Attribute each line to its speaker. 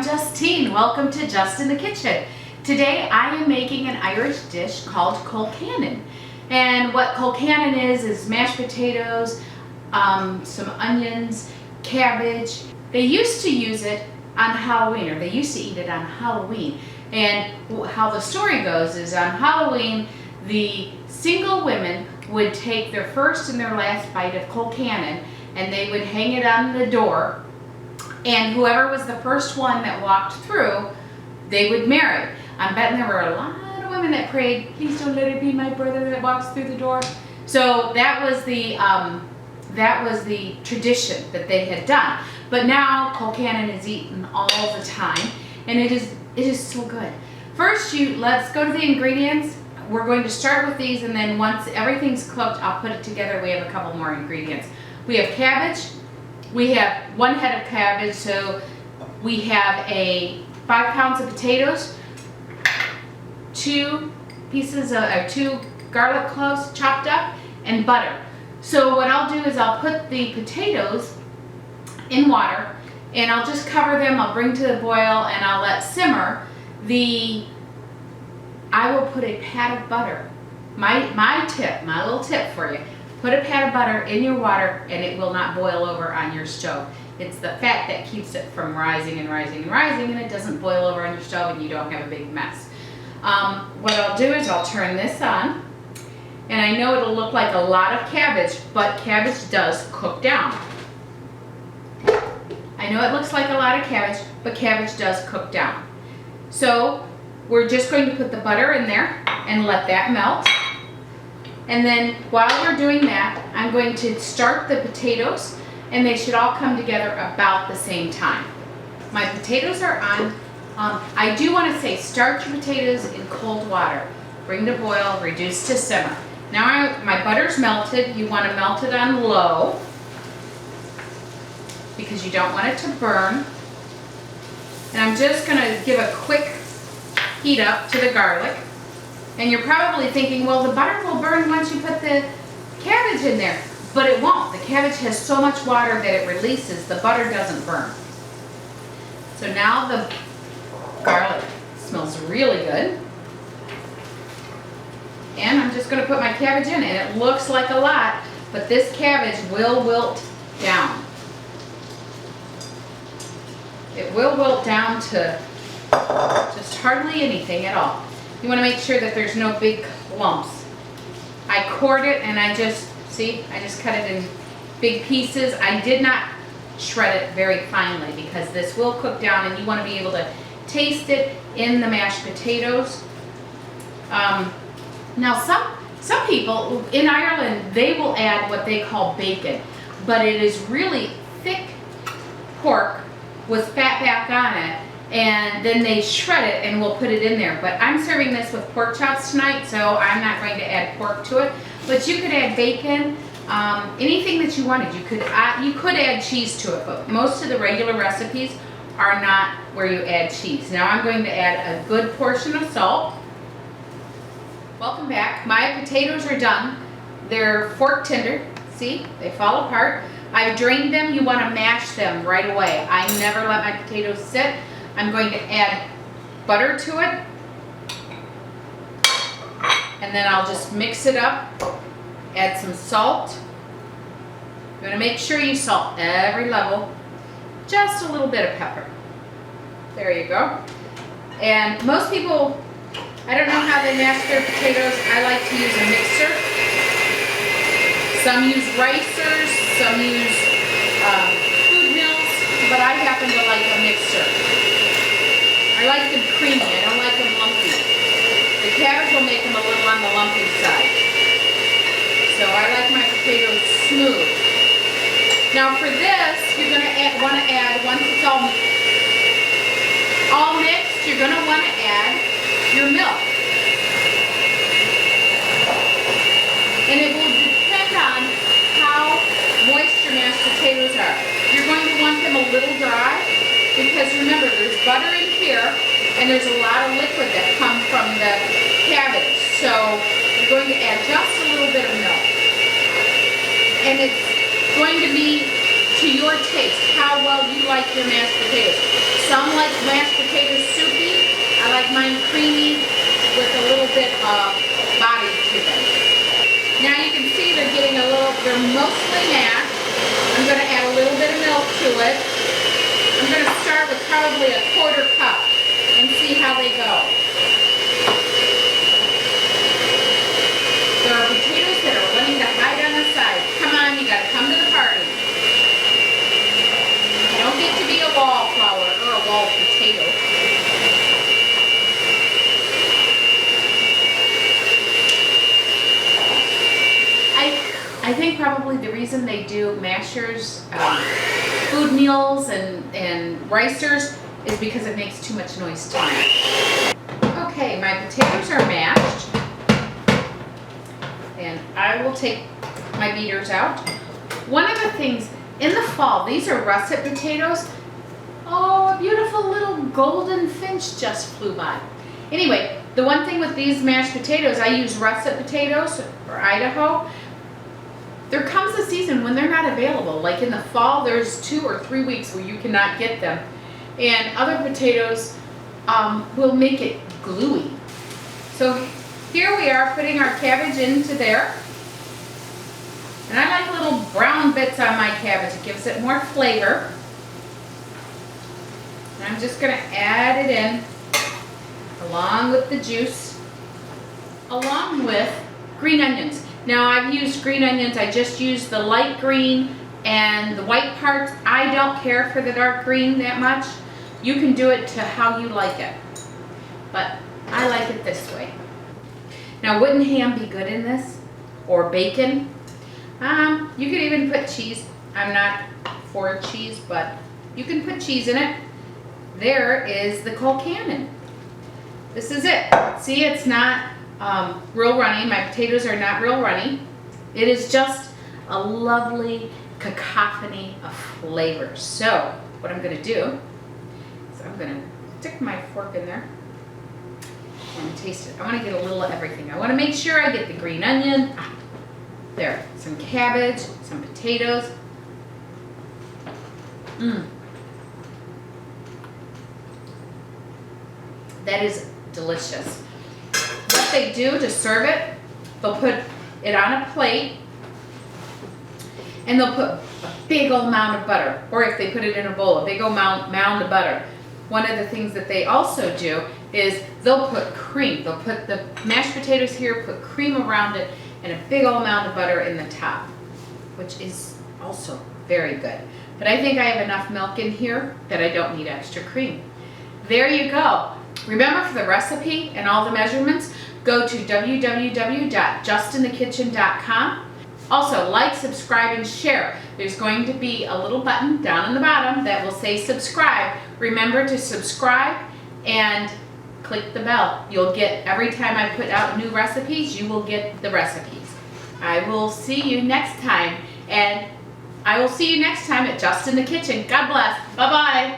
Speaker 1: I'm Justine. Welcome to Just in the Kitchen. Today I am making an Irish dish called Colcannon. And what Colcannon is mashed potatoes, some onions, cabbage. They used to use it on Halloween, or they used to eat it on Halloween. And how the story goes is on Halloween, the single women would take their first and their last bite of Colcannon and they would hang it on the door, and whoever was the first one that walked through, they would marry. I'm betting there were a lot of women that prayed, please don't let it be my brother that walks through the door. So that was the tradition that they had done. But now Colcannon is eaten all the time, and it is so good. First, let's go to the ingredients. We're going to start with these, and then once everything's cooked, I'll put it together. We have a couple more ingredients. We have cabbage. We have 1 head of cabbage, so we have 5 pounds of potatoes, 2 garlic cloves chopped up, and butter. So what I'll do is I'll put the potatoes in water, and I'll just cover them. I'll bring to the boil, and I'll let simmer. I will put a pat of butter. My little tip for you. Put a pat of butter in your water and it will not boil over on your stove. It's the fat that keeps it from rising and rising and rising, and it doesn't boil over on your stove and you don't have a big mess. What I'll do is I'll turn this on, and I know it'll look like a lot of cabbage, but cabbage does cook down. I know it looks like a lot of cabbage, but cabbage does cook down. So we're just going to put the butter in there and let that melt. And then while we're doing that, I'm going to start the potatoes, and they should all come together about the same time. My potatoes are on. I do want to say start your potatoes in cold water. Bring to boil, reduce to simmer. Now my butter's melted. You want to melt it on low because you don't want it to burn. And I'm just going to give a quick heat up to the garlic. And you're probably thinking, well, the butter will burn once you put the cabbage in there. But it won't. The cabbage has so much water that it releases. The butter doesn't burn. So now the garlic smells really good. And I'm just going to put my cabbage in. And it looks like a lot, but this cabbage will wilt down. It will wilt down to just hardly anything at all. You want to make sure that there's no big lumps. I cored it, and I just cut it in big pieces. I did not shred it very finely because this will cook down, and you want to be able to taste it in the mashed potatoes. Now some people in Ireland, they will add what they call bacon, but it is really thick pork with fat back on it. And then they shred it and we'll put it in there. But I'm serving this with pork chops tonight, so I'm not going to add pork to it. But you could add bacon, anything that you wanted. You could add cheese to it, but most of the regular recipes are not where you add cheese. Now I'm going to add a good portion of salt. Welcome back. My potatoes are done. They're fork tender. See, they fall apart. I've drained them. You want to mash them right away. I never let my potatoes sit. I'm going to add butter to it, and then I'll just mix it up, add some salt. You want to make sure you salt every level, just a little bit of pepper. There you go. And most people, I don't know how they mash their potatoes. I like to use a mixer. Some use ricers, some use food mills, but I happen to like a mixer. I like them creamy, I don't like them lumpy. The cabbage will make them a little on the lumpy side. So I like my potatoes smooth. Now for this, you're going to want to add, once it's all mixed, you're going to want to add your milk. And it will depend on how moist your mashed potatoes are. You're going to want them a little dry, because remember, there's butter in here, and there's a lot of liquid that comes from the cabbage. So you're going to add just a little bit of milk. And it's going to be to your taste, how well you like your mashed potatoes. Some like mashed potatoes soupy. I like mine creamy with a little bit of body to them. Now you can see they're getting a little, they're mostly mashed. I'm going to add a little bit of milk to it. I'm going to start with probably a 1/4 cup and see how they go. There are potatoes that are wanting to hide on the side. Come on, you got to come to the party. You don't get to be a wallflower or a wall potato. I think probably the reason they do mashers, food meals, and ricers is because it makes too much noise to mash. Okay, my potatoes are mashed, and I will take my beaters out. One of the things, in the fall, these are russet potatoes. Oh, a beautiful little golden finch just flew by. Anyway, the one thing with these mashed potatoes, I use russet potatoes or Idaho. There comes a season when they're not available. Like in the fall, there's 2 or 3 weeks where you cannot get them. And other potatoes will make it gluey. So here we are putting our cabbage into there. And I like little brown bits on my cabbage. It gives it more flavor. And I'm just going to add it in along with the juice, along with green onions. Now I've used green onions. I just used the light green and the white parts. I don't care for the dark green that much. You can do it to how you like it, but I like it this way. Now wouldn't ham be good in this, or bacon? You could even put cheese. I'm not for cheese, but you can put cheese in it. There is the Colcannon. This is it. See, it's not real runny. My potatoes are not real runny. It is just a lovely cacophony of flavors. So what I'm going to do is I'm going to stick my fork in there and taste it. I want to get a little of everything. I want to make sure I get the green onion. There, some cabbage, some potatoes. That is delicious. What they do to serve it, they'll put it on a plate and they'll put a big old mound of butter, or if they put it in a bowl, a big old mound of butter. One of the things that they also do is they'll put cream. They'll put the mashed potatoes here, put cream around it, and a big old mound of butter in the top, which is also very good. But I think I have enough milk in here that I don't need extra cream. There you go. Remember, for the recipe and all the measurements, go to www.justinthekitchen.com. Also, like, subscribe, and share. There's going to be a little button down on the bottom that will say subscribe. Remember to subscribe and click the bell. You'll get, every time I put out new recipes, you will get the recipes. I will see you next time, and I will see you next time at Just in the Kitchen. God bless. Bye-bye.